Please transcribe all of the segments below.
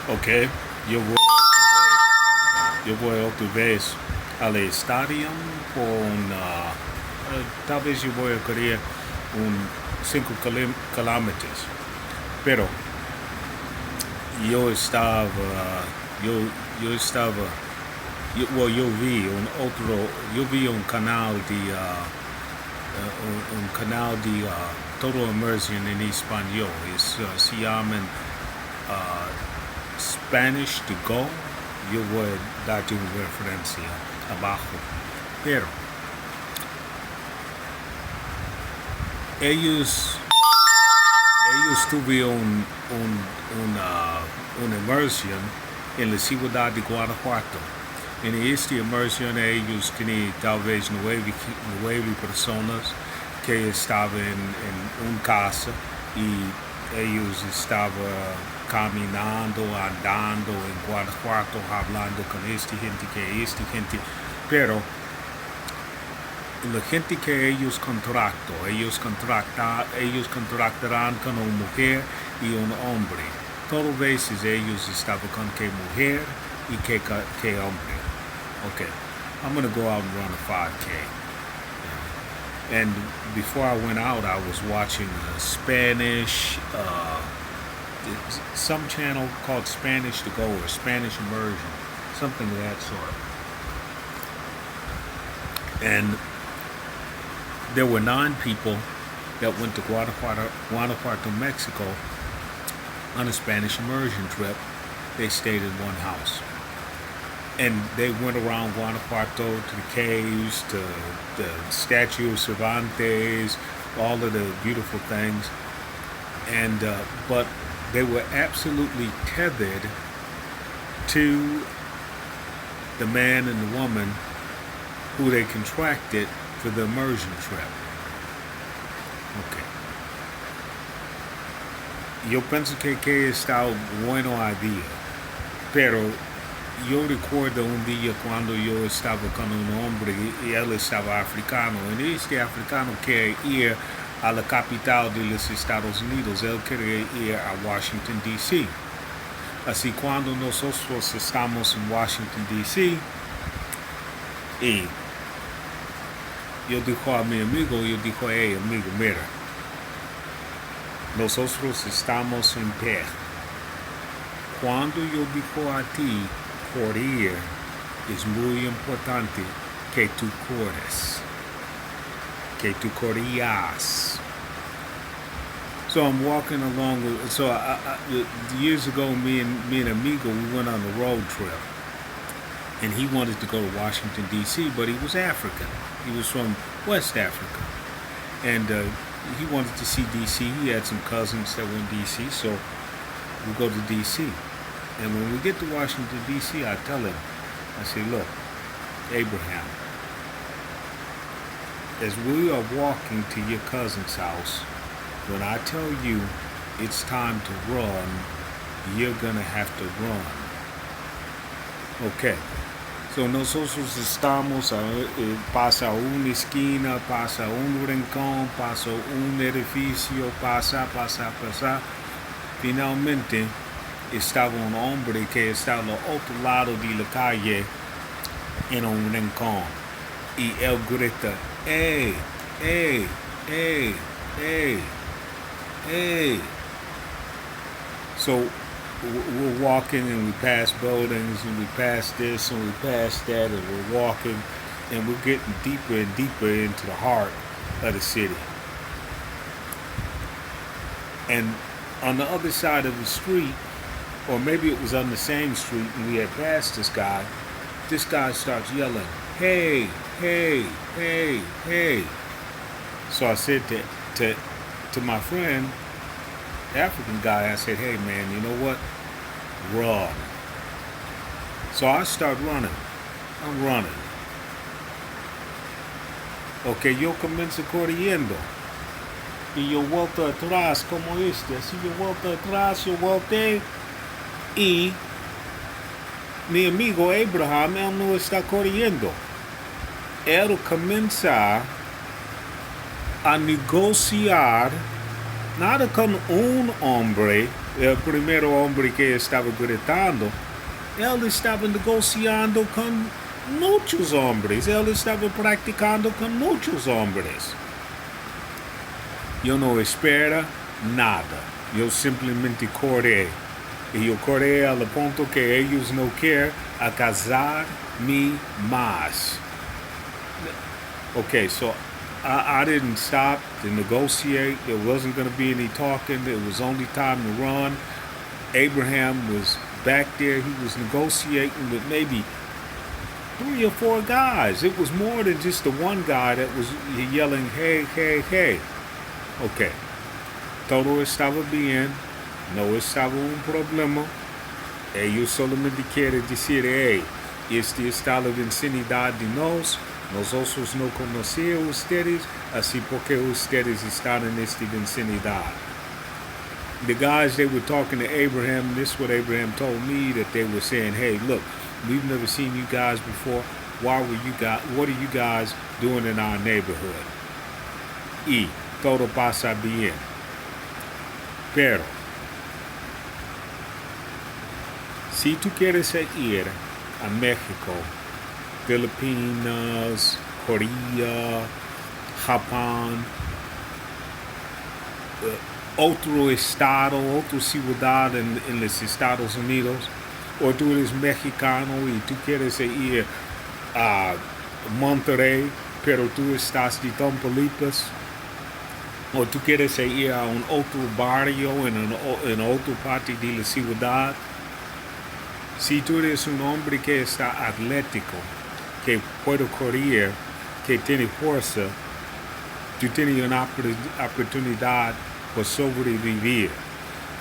Ok, eu vou outra vez al estadio con talvez eu vou querer 5 quilômetros, pero eu estava eu estava eu vi eu vi canal de canal de total immersion em espanhol. Se chama Spanish to go. Eu vou dar-te uma referência abaixo. Pero eles tuvieron una immersion en la ciudad de Guanajuato. En esta immersion ellos tenían talvez 9 personas que estaban en una casa y ellos estaban caminando, andando en Guanajuato, hablando con esta gente, pero la gente que ellos contratarán con una mujer y un hombre. Todas veces ellos estaban con que mujer y que hombre. Okay, I'm gonna go out and run a 5K. And before I went out, I was watching a Spanish, some channel called Spanish to Go or Spanish Immersion, something of that sort. And there were 9 people that went to Guanajuato, Mexico on a Spanish immersion trip. They stayed in one house. And they went around Guanajuato to the caves, to the statue of Cervantes, all of the beautiful things. And but they were absolutely tethered to the man and the woman who they contracted for the immersion trip. Okay. Yo pienso que está bueno idea, pero yo recuerdo un día cuando yo estaba con un hombre y él estaba africano. Y este africano quería ir a la capital de los Estados Unidos. Él quería ir a Washington, D.C. Así cuando nosotros estamos en Washington, D.C. y yo dijo a mi amigo, hey amigo, mira, nosotros estamos en pie. Cuando yo digo a ti correr, es muy importante que tú corres, que tú corrías. So I'm walking along with, years ago, me and amigo, we went on a road trip. And he wanted to go to Washington, D.C., but he was African. He was from West Africa. And he wanted to see D.C. He had some cousins that were in D.C., so we go to D.C. And when we get to Washington, D.C., I tell him, I say, look, Abraham, as we are walking to your cousin's house, when I tell you it's time to run, you're going to have to run. Okay. So nosotros estamos, pasa una esquina, pasa un rincón, pasa un edificio, pasa. Finalmente estaba un hombre que estaba al otro lado de la calle en un rincón. Y él grita, hey, hey, hey, hey, hey. So we're walking and we pass buildings and we pass this and we pass that and we're walking and we're getting deeper and deeper into the heart of the city. And on the other side of the street, or maybe it was on the same street and we had passed this guy starts yelling, hey, hey, hey, hey. So I said to my friend, African guy, I said, hey man, you know what? Run. So I start running. I'm running. Ok, yo comienzo corriendo. Y yo vuelto atrás como este. Así yo vuelto atrás, yo volteé. Y mi amigo Abraham, él no está corriendo. Él comienza a negociar nada con un hombre, El primero hombre que estaba gritando, él estaba negociando con muchos hombres, él estaba practicando con muchos hombres. Yo no espero nada, yo simplemente corré. Y yo corré al punto que ellos no quieren a casar-me más. Okay, so I didn't stop to negotiate. There wasn't going to be any talking. It was only time to run. Abraham was back there. He was negotiating with maybe 3 or 4 guys. It was more than just the one guy that was yelling, hey, hey, hey. Okay. Todo estaba bien. No estaba un problema. Ellos solamente quieren decir, hey, este está la vicinidad de nosotros no conocemos ustedes, así porque ustedes están en esta vicinidad. The guys, they were talking to Abraham. This is what Abraham told me, that they were saying, hey, look, we've never seen you guys before. What are you guys doing in our neighborhood? Y todo pasa bien. Pero, si tú quieres ir a México, Filipinas, Korea, Japón, otro estado, otra ciudad en los Estados Unidos, o tú eres mexicano y tú quieres ir a Monterrey, pero tú estás de Tamaulipas, o tú quieres ir a un otro barrio en otra parte de la ciudad. Si tú eres un hombre que está atlético, que puede correr, que tiene fuerza, tú tienes una oportunidad por sobrevivir.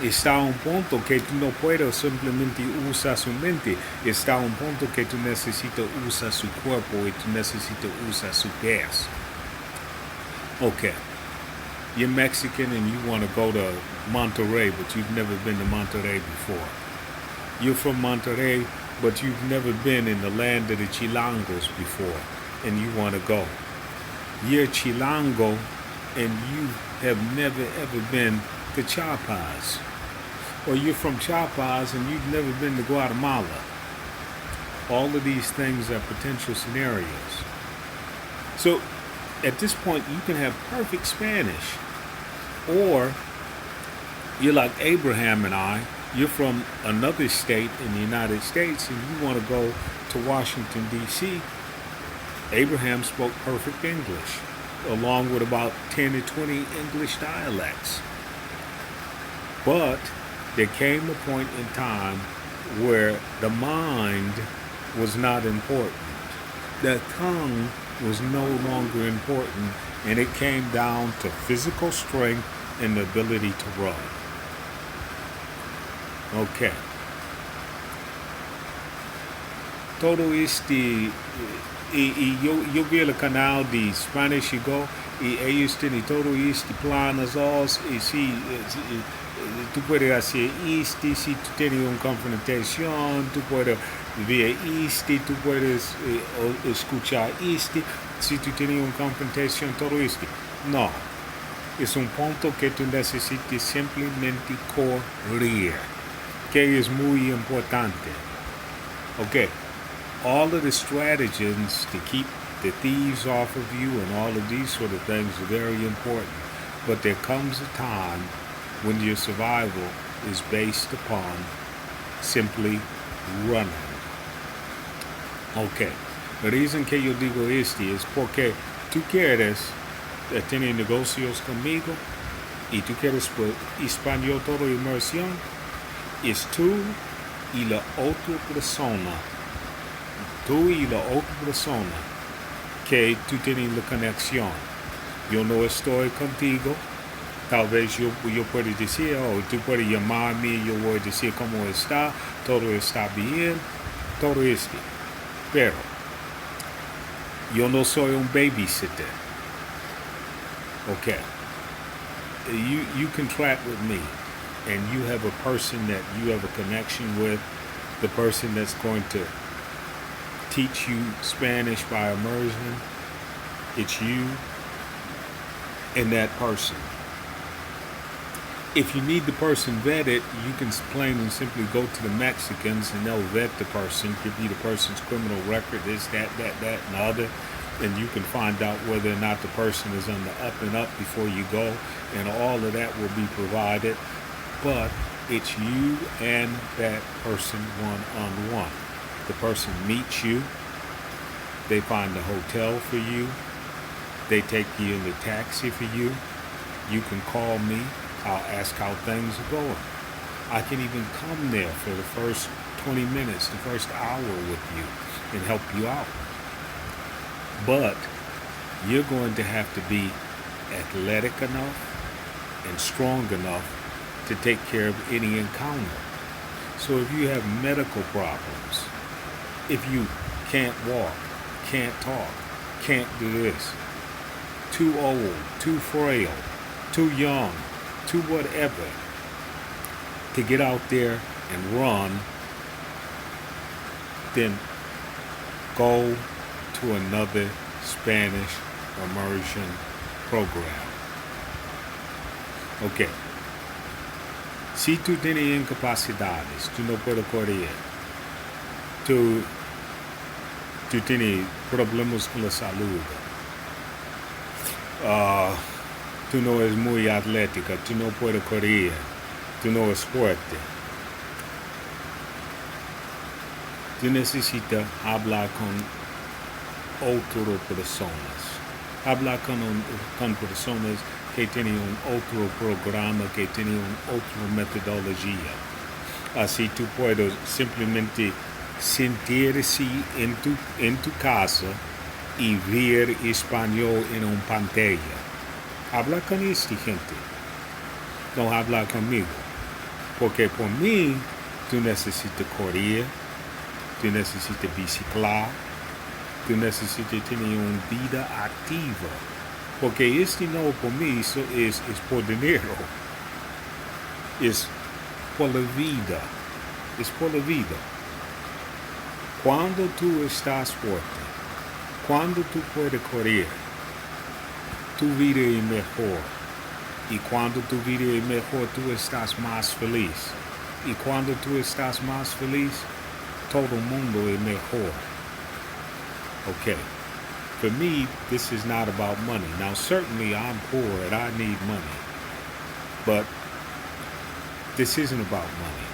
Está un punto que tú no puedes simplemente usar su mente. Está un punto que tú necesitas usar su cuerpo y tú necesitas usar sus pies. Okay. You're Mexican and you want to go to Monterrey, but you've never been to Monterrey before. You're from Monterrey, but you've never been in the land of the Chilangos before, and you want to go. You're Chilango, and you have never ever been to Chiapas. Or you're from Chiapas, and you've never been to Guatemala. All of these things are potential scenarios. So, at this point, you can have perfect Spanish. Or, you're like Abraham and I, you're from another state in the United States and you want to go to Washington, D.C. Abraham spoke perfect English, along with about 10 or 20 English dialects. But there came a point in time where the mind was not important. The tongue was no longer important, and it came down to physical strength and the ability to run. Okay. Todo yo vi el canal de Spanish Go y ellos tienen todo este planos y si tú puedes hacer este, si tú tienes una confrontación, tú puedes ver este, tú puedes escuchar este, si tú tienes una confrontación, todo este. No, es un punto que tú necesitas simplemente correr, que es muy importante. Okay, all of the stratagems to keep the thieves off of you and all of these sort of things are very important. But there comes a time when your survival is based upon simply running. Okay, la reason que yo digo este es porque tú quieres tener negocios conmigo y tú quieres por español todo inmersión, es tú y la otra persona. Tú y la otra persona que tú tienes la conexión. Yo no estoy contigo. Tal vez yo pueda decir, tú puedes llamarme, yo voy a decir cómo está, todo está bien, todo esto. Pero yo no soy un babysitter. Okay. You contract with me and you have a person that you have a connection with, the person that's going to teach you Spanish by immersion. It's you and that person. If you need the person vetted, you can plain and simply go to the Mexicans and they'll vet the person, give you the person's criminal record, this, that, and the other, and you can find out whether or not the person is on the up and up before you go, and all of that will be provided. But it's you and that person one-on-one. The person meets you, they find a hotel for you, they take you in the taxi for you. You can call me, I'll ask how things are going. I can even come there for the first 20 minutes, the first hour with you and help you out. But you're going to have to be athletic enough and strong enough to take care of any encounter. So if you have medical problems, if you can't walk, can't talk, can't do this, too old, too frail, too young, too whatever, to get out there and run, then go to another Spanish immersion program. Okay. Si tú tienes incapacidades, tú no puedes correr, tú tienes problemas con la salud, tú no eres muy atlética, tú no puedes correr, tú no eres fuerte. Tú necesitas hablar con otras personas. Hablar con personas que tienen un otro programa, que tienen otra metodología. Así tú puedes simplemente sentirse en tu casa y ver español en una pantalla. Habla con esta gente. No habla conmigo. Porque por mí, tú necesitas correr, tú necesitas biciclar, tú necesitas tener una vida activa. Porque este no por mí es por dinero. Es por la vida. Es por la vida. Cuando tú estás fuerte, cuando tú puedes correr, tu vida es mejor. Y cuando tu vida es mejor, tú estás más feliz. Y cuando tú estás más feliz, todo el mundo es mejor. Okay. For me, this is not about money. Now, certainly I'm poor and I need money. But this isn't about money.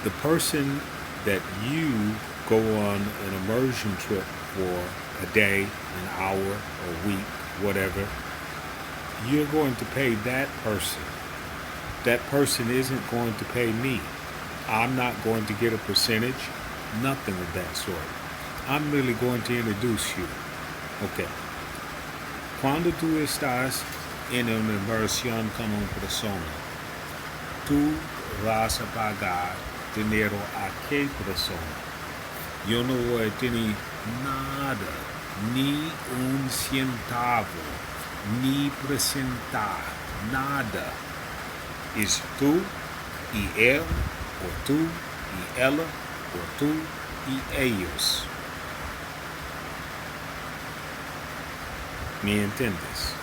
The person that you go on an immersion trip for a day, an hour, a week, whatever, you're going to pay that person. That person isn't going to pay me. I'm not going to get a percentage, nothing of that sort. I'm really going to introduce you. Okay. Cuando tú estás en una inversión con una persona, tú vas a pagar dinero a qué persona. Yo no voy a tener nada, ni un centavo, ni presentar nada. Es tú y él, o tú y ella, o tú y ellos. ¿Me entiendes?